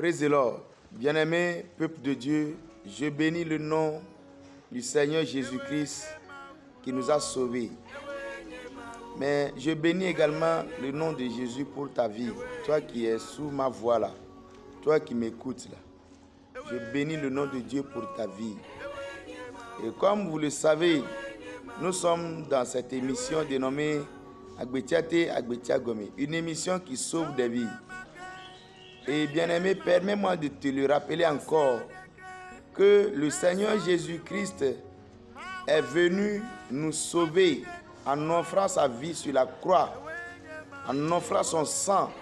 Praise the Lord. Bien-aimé peuple de Dieu, je bénis le nom du Seigneur Jésus-Christ qui nous a sauvés. Mais je bénis également le nom de Jésus pour ta vie. Toi qui es sous ma voix là, toi qui m'écoutes là, je bénis le nom de Dieu pour ta vie. Et comme vous le savez, nous sommes dans cette émission dénommée Agbetiate Agbetiagome, une émission qui sauve des vies. Et bien-aimé, permets-moi de te le rappeler encore que le Seigneur Jésus-Christ est venu nous sauver en offrant sa vie sur la croix, en offrant son sang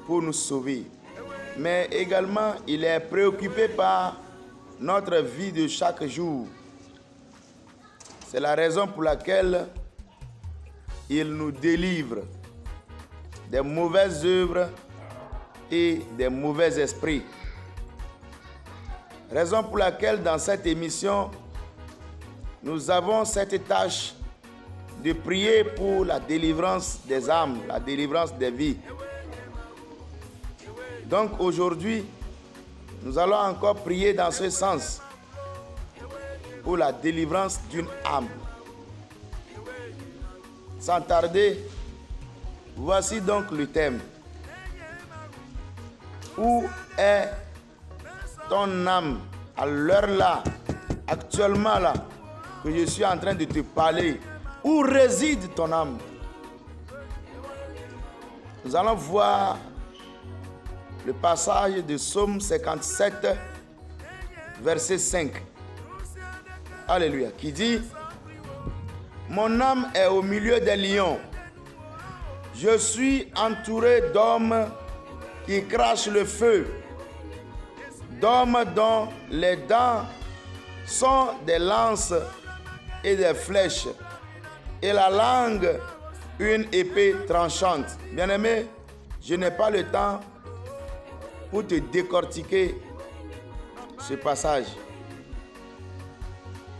pour nous sauver. Mais également, il est préoccupé par notre vie de chaque jour. C'est la raison pour laquelle il nous délivre des mauvaises œuvres et des mauvais esprits. Raison pour laquelle dans cette émission, nous avons cette tâche de prier pour la délivrance des âmes, la délivrance des vies. Donc aujourd'hui, nous allons encore prier dans ce sens pour la délivrance d'une âme. Sans tarder, voici donc le thème. Où est ton âme à l'heure là, actuellement là, que je suis en train de te parler? Où réside ton âme? Nous allons voir le passage de Psaume 57, verset 5. Alléluia. Qui dit: mon âme est au milieu des lions. Je suis entouré d'hommes qui crachent le feu, d'hommes dont les dents sont des lances et des flèches, et la langue une épée tranchante. Bien-aimé, je n'ai pas le temps pour te décortiquer ce passage.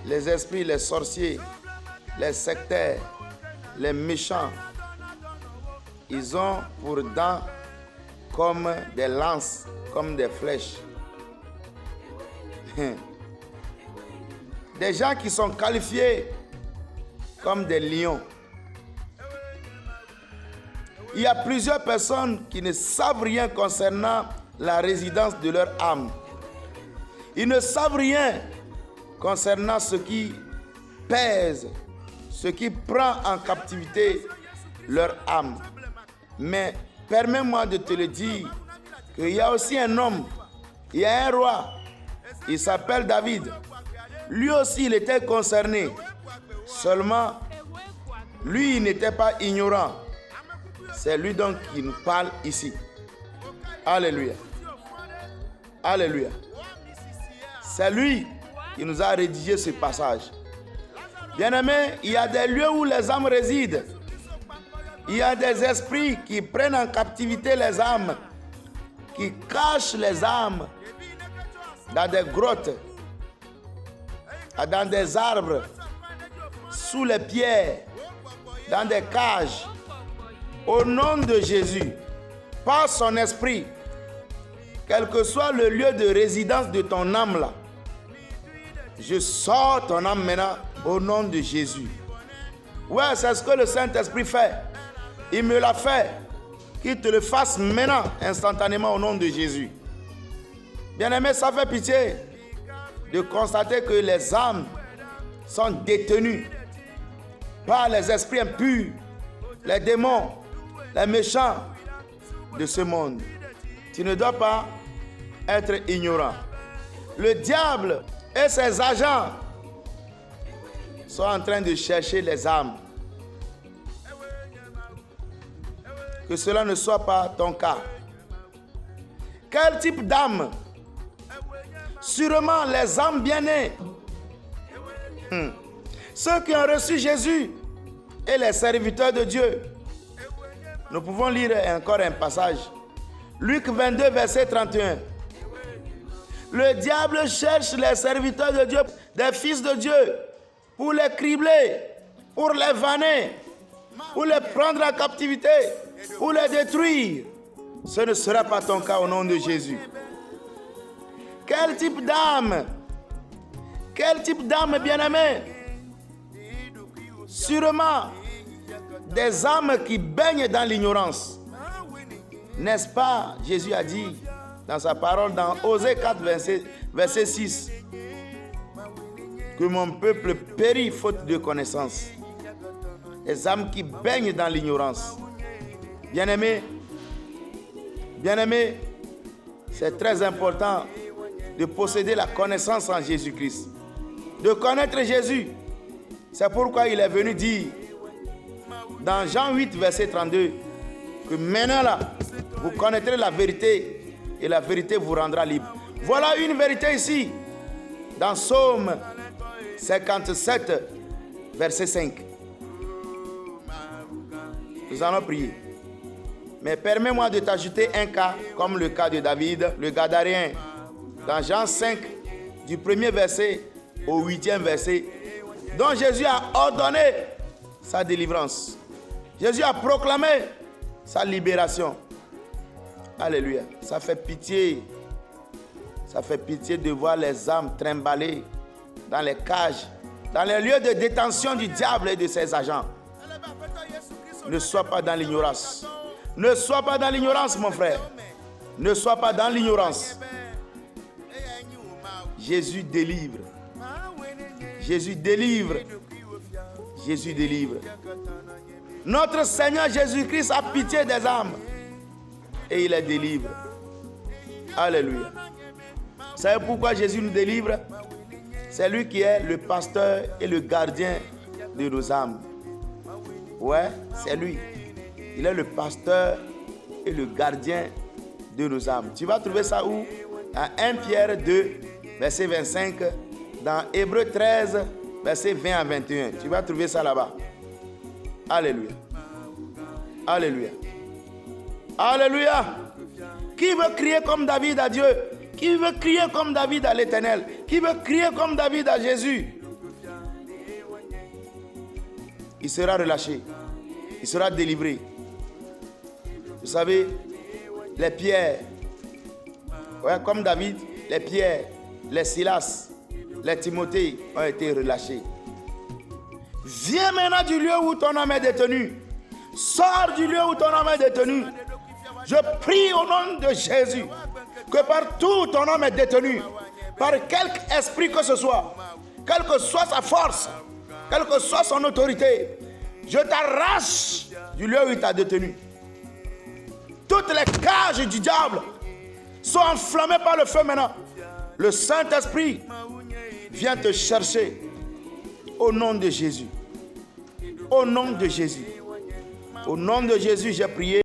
Les esprits, les sorciers, les sectaires, les méchants, ils ont pour dents comme des lances, comme des flèches. Des gens qui sont qualifiés comme des lions. Il y a plusieurs personnes qui ne savent rien concernant la résidence de leur âme. Ils ne savent rien concernant ce qui pèse, ce qui prend en captivité leur âme. Mais permets-moi de te le dire, qu'il y a aussi un homme, il y a un roi, il s'appelle David. Lui aussi, il était concerné. Seulement, lui, il n'était pas ignorant. C'est lui donc qui nous parle ici. Alléluia. Alléluia. C'est lui qui nous a rédigé ce passage. Bien-aimés, il y a des lieux où les âmes résident. Il y a des esprits qui prennent en captivité les âmes, qui cachent les âmes dans des grottes, dans des arbres, sous les pierres, dans des cages. Au nom de Jésus, par son esprit, quel que soit le lieu de résidence de ton âme là, je sors ton âme maintenant au nom de Jésus. Ouais, c'est ce que le Saint-Esprit fait. Il me l'a fait. Qu'il te le fasse maintenant, instantanément, au nom de Jésus. Bien-aimé, ça fait pitié de constater que les âmes sont détenues par les esprits impurs, les démons, les méchants de ce monde. Tu ne dois pas être ignorant. Le diable et ses agents sont en train de chercher les âmes. Que cela ne soit pas ton cas. Quel type d'âme? Sûrement les âmes bien-nées. Ceux qui ont reçu Jésus et les serviteurs de Dieu. Nous pouvons lire encore un passage. Luc 22, verset 31. Le diable cherche les serviteurs de Dieu, des fils de Dieu, pour les cribler, pour les vanner, pour les prendre en captivité, pour les détruire. Ce ne sera pas ton cas au nom de Jésus. Quel type d'âme? Quel type d'âme, bien-aimé? Sûrement des âmes qui baignent dans l'ignorance. N'est-ce pas? Jésus a dit dans sa parole dans Osée 4, verset 6, que mon peuple périt faute de connaissance. Les âmes qui baignent dans l'ignorance. Bien-aimés, c'est très important de posséder la connaissance en Jésus-Christ, de connaître Jésus. C'est pourquoi il est venu dire dans Jean 8, verset 32, que maintenant là, vous connaîtrez la vérité et la vérité vous rendra libre. Voilà une vérité ici, dans Psaume 57, verset 5. Nous allons prier. Mais permets-moi de t'ajouter un cas, comme le cas de David, le Gadarien. Dans Jean 5, du 1er verset au 8e verset, dont Jésus a ordonné sa délivrance. Jésus a proclamé sa libération. Alléluia. Ça fait pitié. Ça fait pitié de voir les âmes trimbalées dans les cages, dans les lieux de détention du diable et de ses agents. Ne sois pas dans l'ignorance. Ne sois pas dans l'ignorance, mon frère. Ne sois pas dans l'ignorance. Jésus délivre. Jésus délivre. Jésus délivre. Notre Seigneur Jésus-Christ a pitié des âmes et il les délivre. Alléluia. Vous savez pourquoi Jésus nous délivre? C'est lui qui est le pasteur et le gardien de nos âmes. Ouais, c'est lui. Il est le pasteur et le gardien de nos âmes. Tu vas trouver ça où? Dans 1 Pierre 2, verset 25, dans Hébreux 13, verset 20 à 21. Tu vas trouver ça là-bas. Alléluia. Alléluia. Alléluia. Qui veut crier comme David à Dieu? Qui veut crier comme David à l'Éternel? Qui veut crier comme David à Jésus? Il sera relâché. Il sera délivré. Vous savez, les pierres, ouais, comme David, les pierres, les Silas, les Timothée ont été relâchés. Viens maintenant du lieu où ton âme est détenue. Sors du lieu où ton âme est détenue. Je prie au nom de Jésus que partout où ton âme est détenu, par quelque esprit que ce soit, quelle que soit sa force, quelle que soit son autorité, je t'arrache du lieu où il t'a détenu. Toutes les cages du diable sont enflammées par le feu maintenant. Le Saint-Esprit vient te chercher au nom de Jésus. Au nom de Jésus. Au nom de Jésus, j'ai prié.